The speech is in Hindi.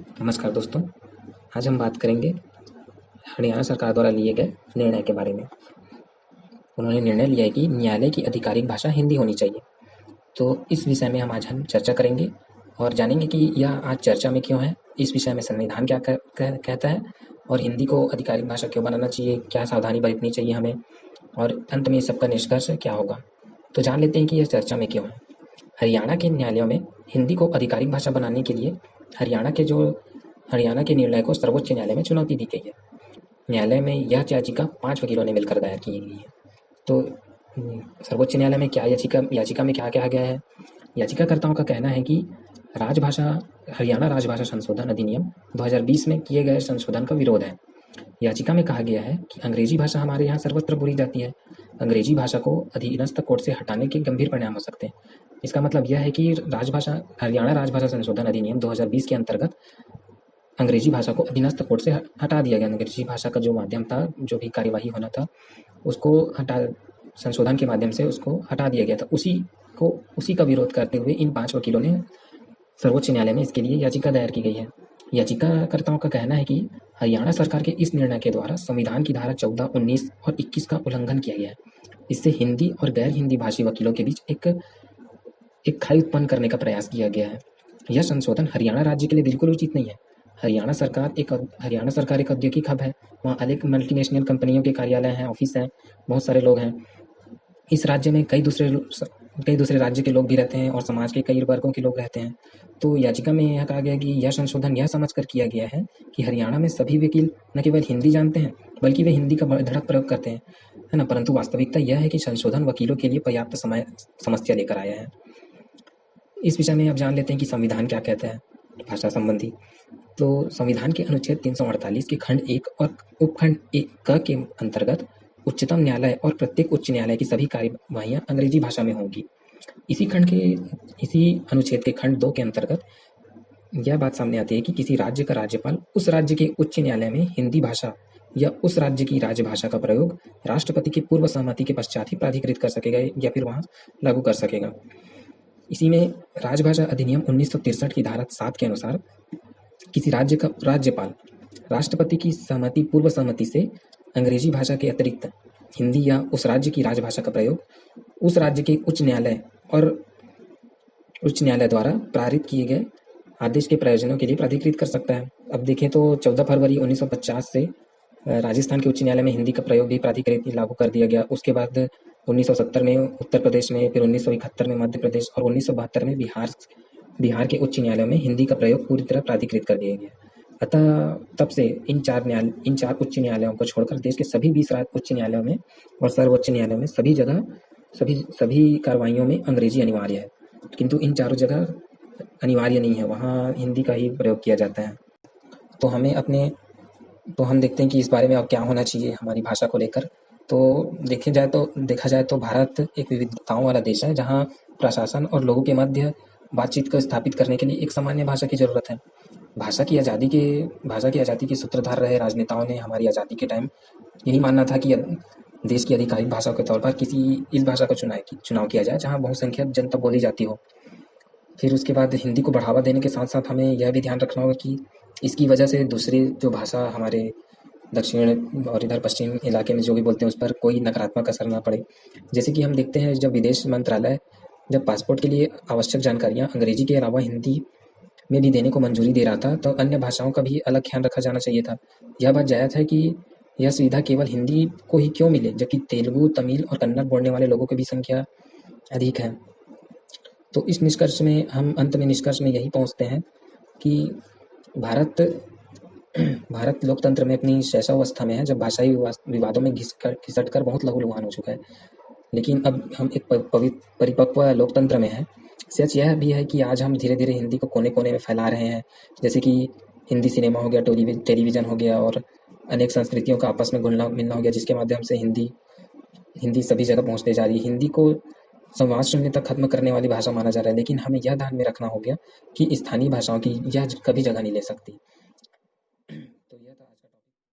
नमस्कार दोस्तों। आज हम बात करेंगे हरियाणा सरकार द्वारा लिए गए निर्णय के बारे में। उन्होंने निर्णय लिया है कि न्यायालय की आधिकारिक भाषा हिंदी होनी चाहिए। तो इस विषय में हम चर्चा करेंगे और जानेंगे कि यह आज चर्चा में क्यों है, इस विषय में संविधान क्या कहता है और हिंदी को आधिकारिक भाषा क्यों बनाना चाहिए, क्या सावधानी बरतनी चाहिए हमें, और अंत में इस सबका निष्कर्ष क्या होगा। तो जान लेते हैं कि यह चर्चा में क्यों है। हरियाणा के न्यायालयों में हिंदी को आधिकारिक भाषा बनाने के लिए हरियाणा के निर्णय को सर्वोच्च न्यायालय में चुनौती दी गई है। न्यायालय में यह याचिका 5 वकीलों ने मिलकर दायर की गई है। तो सर्वोच्च न्यायालय में क्या याचिका में क्या कहा गया है? याचिकाकर्ताओं का कहना है कि हरियाणा राजभाषा संशोधन अधिनियम 2020 में किए गए संशोधन का विरोध है। याचिका में कहा गया है कि अंग्रेजी भाषा हमारे यहाँ सर्वत्र बोली जाती है। अंग्रेजी भाषा को अधीनस्थ कोड से हटाने के गंभीर परिणाम हो सकते हैं। इसका मतलब यह है कि हरियाणा राजभाषा संशोधन अधिनियम 2020 के अंतर्गत अंग्रेजी भाषा को अधीनस्थ कोड से हटा दिया गया। अंग्रेजी भाषा का जो माध्यम था, जो भी कार्यवाही होना था, उसको संशोधन के माध्यम से उसको हटा दिया गया था। उसी का विरोध करते हुए इन 5 वकीलों ने सर्वोच्च न्यायालय में इसके लिए याचिका दायर की गई है। याचिकाकर्ताओं का कहना है कि हरियाणा सरकार के इस निर्णय के द्वारा संविधान की धारा 14, 19 और 21 का उल्लंघन किया गया है। इससे हिंदी और गैर हिंदी भाषी वकीलों के बीच एक खाई उत्पन्न करने का प्रयास किया गया है। यह संशोधन हरियाणा राज्य के लिए बिल्कुल उचित नहीं है। हरियाणा सरकार एक औद्योगिक हब है। वहाँ अनेक मल्टीनेशनल कंपनियों के कार्यालय हैं, ऑफिस हैं, बहुत सारे लोग हैं। इस राज्य में कई दूसरे राज्य के लोग भी रहते हैं और समाज के कई वर्गों के लोग रहते हैं। तो याचिका में यह कहा गया कि यह संशोधन यह समझकर किया गया है कि हरियाणा में सभी वकील न केवल हिंदी जानते हैं, बल्कि वे हिंदी का धड़क प्रयोग करते हैं, है ना। परंतु वास्तविकता यह है कि संशोधन वकीलों के लिए पर्याप्त समस्या लेकर आया है। इस विषय में अब जान लेते हैं कि संविधान क्या कहता है भाषा संबंधी। तो संविधान के अनुच्छेद 348 के खंड 1 और उपखंड 1 क के अंतर्गत उच्चतम न्यायालय और प्रत्येक उच्च न्यायालय की सभी कार्यवाहियां अंग्रेजी भाषा में होंगी। इसी अनुच्छेद के खंड 2 के अंतर्गत यह बात सामने आती है कि किसी राज्य का राज्यपाल उस राज्य के उच्च न्यायालय में हिंदी भाषा या उस राज्य की राजभाषा का प्रयोग राष्ट्रपति की पूर्व सहमति के पश्चात ही प्राधिकृत कर सकेगा या फिर वहां लागू कर सकेगा। इसी में राजभाषा अधिनियम 1963 की धारा 7 के अनुसार किसी राज्य का राज्यपाल राष्ट्रपति की पूर्व सहमति से अंग्रेजी भाषा के अतिरिक्त हिंदी या उस राज्य की राजभाषा का प्रयोग उस राज्य के उच्च न्यायालय द्वारा पारित किए गए आदेश के प्रयोजनों के लिए प्राधिकृत कर सकता है। अब देखें तो 14 फरवरी 1950 से राजस्थान के उच्च न्यायालय में हिंदी का प्रयोग भी प्राधिकृत लागू कर दिया गया। उसके बाद 1970 में उत्तर प्रदेश में, फिर 1971 में मध्य प्रदेश और 1972 में बिहार के उच्च न्यायालयों में हिंदी का प्रयोग पूरी तरह प्राधिकृत कर दिया गया। अतः तब से इन चार उच्च न्यायालयों को छोड़कर देश के सभी 20 उच्च न्यायालयों में और सर्वोच्च न्यायालयों में सभी जगह सभी कार्रवाइयों में अंग्रेजी अनिवार्य है। किंतु इन चारों जगह अनिवार्य नहीं है, वहाँ हिंदी का ही प्रयोग किया जाता है। तो हम देखते हैं कि इस बारे में अब क्या होना चाहिए हमारी भाषा को लेकर। तो देखा जाए तो भारत एक विविधताओं वाला देश है, जहाँ प्रशासन और लोगों के मध्य बातचीत को स्थापित करने के लिए एक सामान्य भाषा की जरूरत है। भाषा की आज़ादी के सूत्रधार रहे राजनेताओं ने हमारी आज़ादी के टाइम यही मानना था कि देश की आधिकारिक भाषा के तौर पर इस भाषा का चुनाव किया जाए जहाँ बहुसंख्यक जनता बोली जाती हो। फिर उसके बाद हिंदी को बढ़ावा देने के साथ साथ हमें यह भी ध्यान रखना होगा कि इसकी वजह से दूसरी जो भाषा हमारे दक्षिण और इधर पश्चिम इलाके में जो भी बोलते हैं उस पर कोई नकारात्मक असर ना पड़े। जैसे कि हम देखते हैं, जब विदेश मंत्रालय जब पासपोर्ट के लिए आवश्यक जानकारियाँ अंग्रेजी के अलावा हिंदी में भी देने को मंजूरी दे रहा था, तो अन्य भाषाओं का भी अलग ख्याल रखा जाना चाहिए था। यह बात जायज़ है कि यह सुविधा केवल हिंदी को ही क्यों मिले, जबकि तेलुगु, तमिल और कन्नड़ बोलने वाले लोगों की भी संख्या अधिक है। तो इस अंत में निष्कर्ष में यही पहुँचते हैं कि भारत लोकतंत्र में अपनी शैशवावस्था में है, जब भाषाई विवादों में घिसट कर बहुत लहूलुहान हो चुका है। लेकिन अब हम एक परिपक्व लोकतंत्र में हैं। सच यह भी है कि आज हम धीरे धीरे हिंदी को कोने कोने में फैला रहे हैं। जैसे कि हिंदी सिनेमा हो गया, टेलीविज़न हो गया और अनेक संस्कृतियों का आपस में घुलना मिलना हो गया, जिसके माध्यम से हिंदी सभी जगह पहुँचते जा रही है। हिंदी को समाज शून्य तक खत्म करने वाली भाषा माना जा रहा है, लेकिन हमें यह ध्यान में रखना होगा कि स्थानीय भाषाओं की यह कभी जगह नहीं ले सकती।